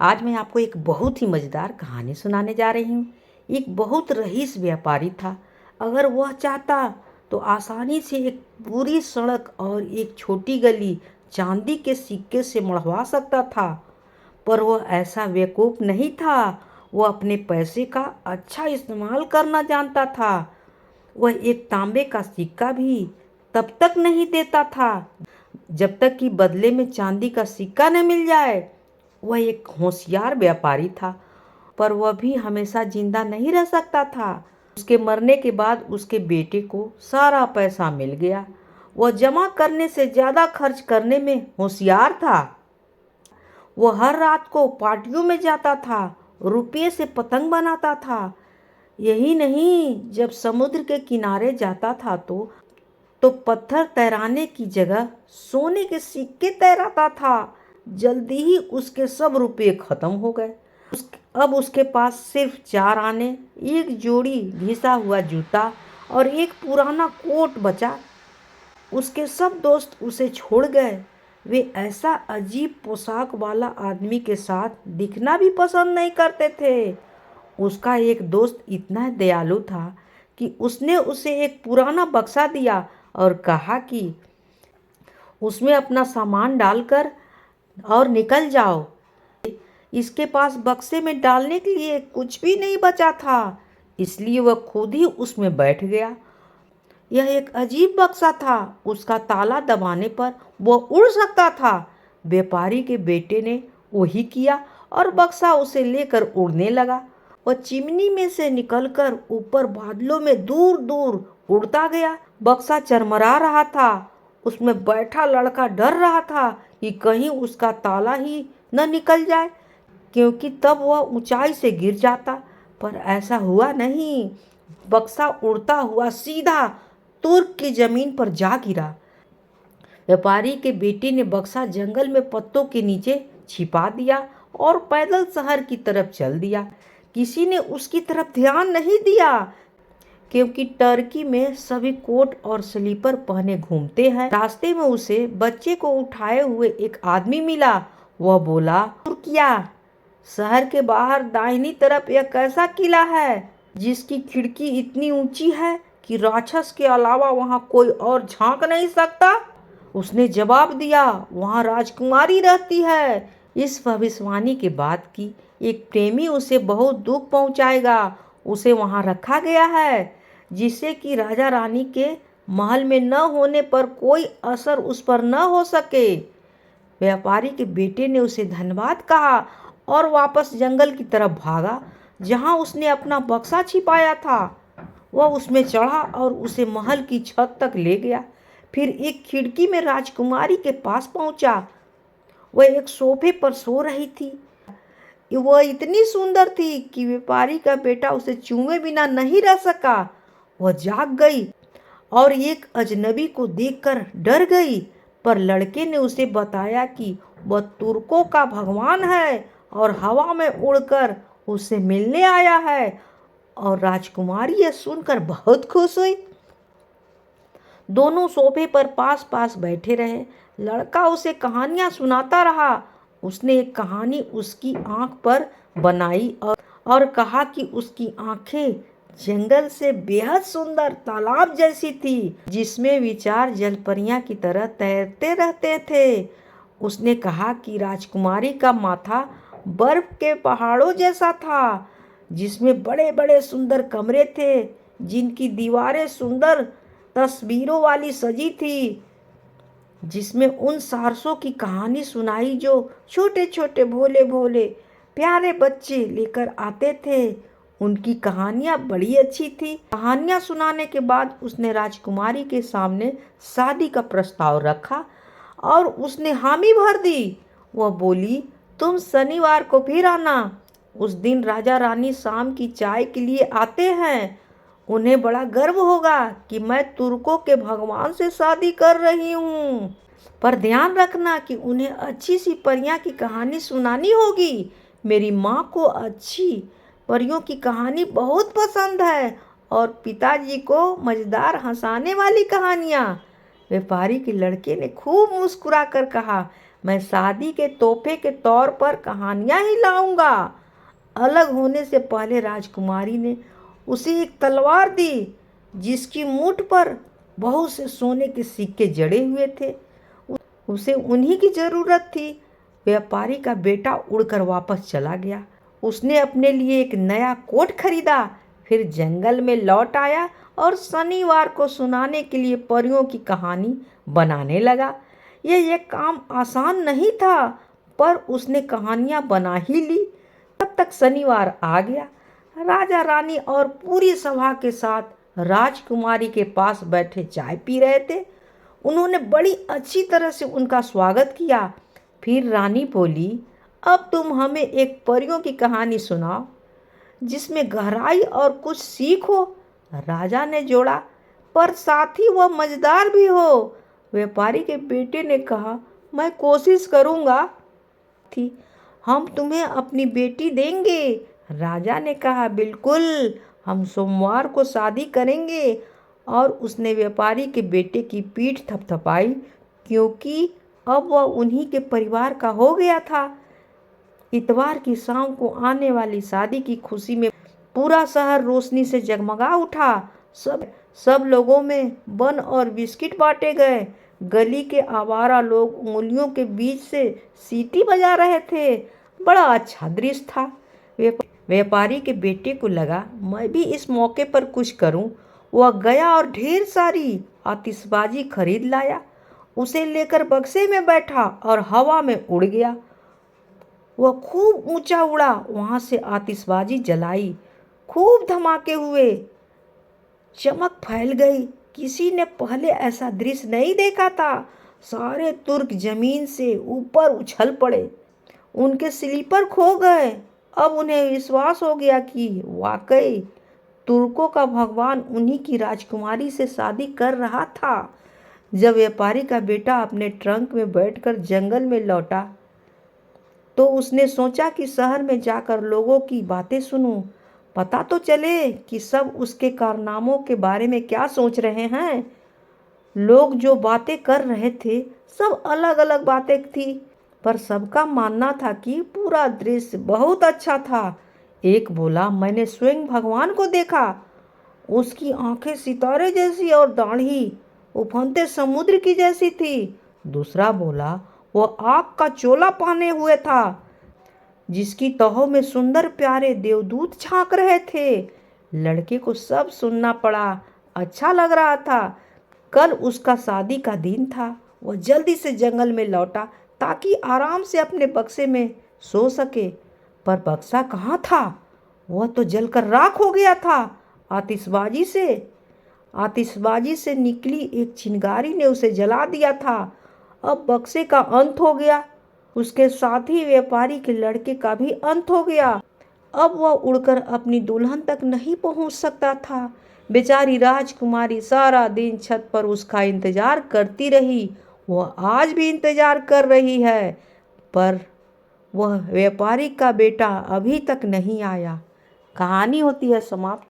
आज मैं आपको एक बहुत ही मज़ेदार कहानी सुनाने जा रही हूँ। एक बहुत रईस व्यापारी था। अगर वह चाहता तो आसानी से एक पूरी सड़क और एक छोटी गली चांदी के सिक्के से मढ़वा सकता था। पर वह ऐसा बेवकूफ़ नहीं था। वह अपने पैसे का अच्छा इस्तेमाल करना जानता था। वह एक तांबे का सिक्का भी तब तक नहीं देता था जब तक कि बदले में चांदी का सिक्का न मिल जाए। वह एक होशियार व्यापारी था, पर वह भी हमेशा जिंदा नहीं रह सकता था। उसके मरने के बाद उसके बेटे को सारा पैसा मिल गया। वह जमा करने से ज़्यादा खर्च करने में होशियार था। वह हर रात को पार्टियों में जाता था, रुपये से पतंग बनाता था। यही नहीं, जब समुद्र के किनारे जाता था तो पत्थर तैराने की जगह सोने के सिक्के तैराता था। जल्दी ही उसके सब रुपये खत्म हो गए। अब उसके पास सिर्फ 4 आने, एक जोड़ी घिसा हुआ जूता और एक पुराना कोट बचा। उसके सब दोस्त उसे छोड़ गए। वे ऐसा अजीब पोशाक वाला आदमी के साथ दिखना भी पसंद नहीं करते थे। उसका एक दोस्त इतना दयालु था कि उसने उसे एक पुराना बक्सा दिया और कहा कि उसमें अपना सामान डालकर और निकल जाओ। इसके पास बक्से में डालने के लिए कुछ भी नहीं बचा था, इसलिए वह खुद ही उसमें बैठ गया। यह एक अजीब बक्सा था। उसका ताला दबाने पर वह उड़ सकता था। व्यापारी के बेटे ने वही किया और बक्सा उसे लेकर उड़ने लगा। वह चिमनी में से निकलकर ऊपर बादलों में दूर दूर उड़ता गया। बक्सा चरमरा रहा था। उसमें बैठा लड़का डर रहा था कि कहीं उसका ताला ही न निकल जाए, क्योंकि तब वह ऊंचाई से गिर जाता। पर ऐसा हुआ नहीं। बक्सा उड़ता हुआ सीधा तुर्क की जमीन पर जा गिरा। व्यापारी के बेटे ने बक्सा जंगल में पत्तों के नीचे छिपा दिया और पैदल शहर की तरफ चल दिया। किसी ने उसकी तरफ ध्यान नहीं दिया, क्योंकि टर्की में सभी कोट और स्लीपर पहने घूमते हैं। रास्ते में उसे बच्चे को उठाए हुए एक आदमी मिला। वह बोला, तुर्किया, शहर के बाहर दाहिनी तरफ एक ऐसा किला है जिसकी खिड़की इतनी ऊंची है कि राक्षस के अलावा वहां कोई और झांक नहीं सकता। उसने जवाब दिया, वहां राजकुमारी रहती है। इस भविष्यवाणी के बाद कि एक प्रेमी उसे बहुत दुख पहुंचाएगा, उसे वहां रखा गया है, जिससे कि राजा रानी के महल में न होने पर कोई असर उस पर न हो सके। व्यापारी के बेटे ने उसे धन्यवाद कहा और वापस जंगल की तरफ भागा, जहां उसने अपना बक्सा छिपाया था। वह उसमें चढ़ा और उसे महल की छत तक ले गया। फिर एक खिड़की में राजकुमारी के पास पहुंचा। वह एक सोफे पर सो रही थी। वह इतनी सुंदर थी कि व्यापारी का बेटा उसे चूमे बिना नहीं रह सका। वह जाग गई और एक अजनबी को देखकर डर गई, पर लड़के ने उसे बताया कि वह तुर्कों का भगवान है और हवा में उड़कर उससे मिलने आया है। और राजकुमारी यह सुनकर बहुत खुश हुई। दोनों सोफे पर पास पास बैठे रहे। लड़का उसे कहानियां सुनाता रहा। उसने एक कहानी उसकी आंख पर बनाई और कहा कि उसकी आंखें जंगल से बेहद सुंदर तालाब जैसी थी, जिसमें विचार जलपरियां की तरह तैरते रहते थे। उसने कहा कि राजकुमारी का माथा बर्फ के पहाड़ों जैसा था, जिसमें बड़े बड़े सुंदर कमरे थे, जिनकी दीवारें सुंदर तस्वीरों वाली सजी थी, जिसमें उन सारसों की कहानी सुनाई जो छोटे छोटे भोले भोले प्यारे बच्चे लेकर आते थे। उनकी कहानियां बड़ी अच्छी थी। कहानियां सुनाने के बाद उसने राजकुमारी के सामने शादी का प्रस्ताव रखा और उसने हामी भर दी। वह बोली, तुम शनिवार को फिर आना। उस दिन राजा रानी शाम की चाय के लिए आते हैं। उन्हें बड़ा गर्व होगा कि मैं तुर्कों के भगवान से शादी कर रही हूँ। पर ध्यान रखना कि उन्हें अच्छी सी परियां की कहानी सुनानी होगी। मेरी माँ को अच्छी परियों की कहानी बहुत पसंद है और पिताजी को मजेदार हंसाने वाली कहानियाँ। व्यापारी के लड़के ने खूब मुस्कुरा कर कहा, मैं शादी के तोहफे के तौर पर कहानियाँ ही लाऊंगा। अलग होने से पहले राजकुमारी ने उसे एक तलवार दी जिसकी मूठ पर बहुत से सोने के सिक्के जड़े हुए थे। उसे उन्हीं की जरूरत थी। व्यापारी का बेटा उड़कर वापस चला गया। उसने अपने लिए एक नया कोट खरीदा, फिर जंगल में लौट आया और शनिवार को सुनाने के लिए परियों की कहानी बनाने लगा। यह काम आसान नहीं था, पर उसने कहानियां बना ही ली। तब तक शनिवार आ गया। राजा रानी और पूरी सभा के साथ राजकुमारी के पास बैठे चाय पी रहे थे। उन्होंने बड़ी अच्छी तरह से उनका स्वागत किया। फिर रानी बोली, अब तुम हमें एक परियों की कहानी सुनाओ जिसमें गहराई और कुछ सीख हो। राजा ने जोड़ा, पर साथ ही वह मजेदार भी हो। व्यापारी के बेटे ने कहा, मैं कोशिश करूंगा। थी हम तुम्हें अपनी बेटी देंगे। राजा ने कहा, बिल्कुल, हम सोमवार को शादी करेंगे। और उसने व्यापारी के बेटे की पीठ थपथपाई, क्योंकि अब वह उन्हीं के परिवार का हो गया था। इतवार की शाम को आने वाली शादी की खुशी में पूरा शहर रोशनी से जगमगा उठा। सब लोगों में बन और बिस्किट बांटे गए। गली के आवारा लोग उंगलियों के बीच से सीटी बजा रहे थे। बड़ा अच्छा दृश्य था। व्यापारी के बेटे को लगा, मैं भी इस मौके पर कुछ करूं। वह गया और ढेर सारी आतिशबाजी खरीद लाया। उसे लेकर बक्से में बैठा और हवा में उड़ गया। वह खूब ऊंचा उड़ा, वहां से आतिशबाजी जलाई। खूब धमाके हुए, चमक फैल गई। किसी ने पहले ऐसा दृश्य नहीं देखा था। सारे तुर्क जमीन से ऊपर उछल पड़े। उनके स्लीपर खो गए। अब उन्हें विश्वास हो गया कि वाकई तुर्कों का भगवान उन्हीं की राजकुमारी से शादी कर रहा था। जब व्यापारी का बेटा अपने ट्रंक में बैठकर जंगल में लौटा, तो उसने सोचा कि शहर में जाकर लोगों की बातें सुनूं। पता तो चले कि सब उसके कारनामों के बारे में क्या सोच रहे हैं। लोग जो बातें कर रहे थे, सब अलग अलग बातें थी, पर सबका मानना था कि पूरा दृश्य बहुत अच्छा था। एक बोला, मैंने स्वयं भगवान को देखा। उसकी आंखें सितारे जैसी और दाढ़ी उफनते समुद्र की जैसी थी। दूसरा बोला, वो आग का चोला पहने हुए था जिसकी तहों में सुंदर प्यारे देवदूत झांक रहे थे। लड़के को सब सुनना पड़ा। अच्छा लग रहा था। कल उसका शादी का दिन था। वह जल्दी से जंगल में लौटा ताकि आराम से अपने बक्से में सो सके, पर बक्सा कहाँ था? वह तो जलकर राख हो गया था। आतिशबाजी से निकली एक चिंगारी ने उसे जला दिया था। अब बक्से का अंत हो गया। उसके साथ ही व्यापारी के लड़के का भी अंत हो गया। अब वह उड़कर अपनी दुल्हन तक नहीं पहुंच सकता था। बेचारी राजकुमारी सारा दिन छत पर उसका इंतजार करती रही। वह आज भी इंतजार कर रही है, पर वह व्यापारी का बेटा अभी तक नहीं आया। कहानी होती है समाप्त।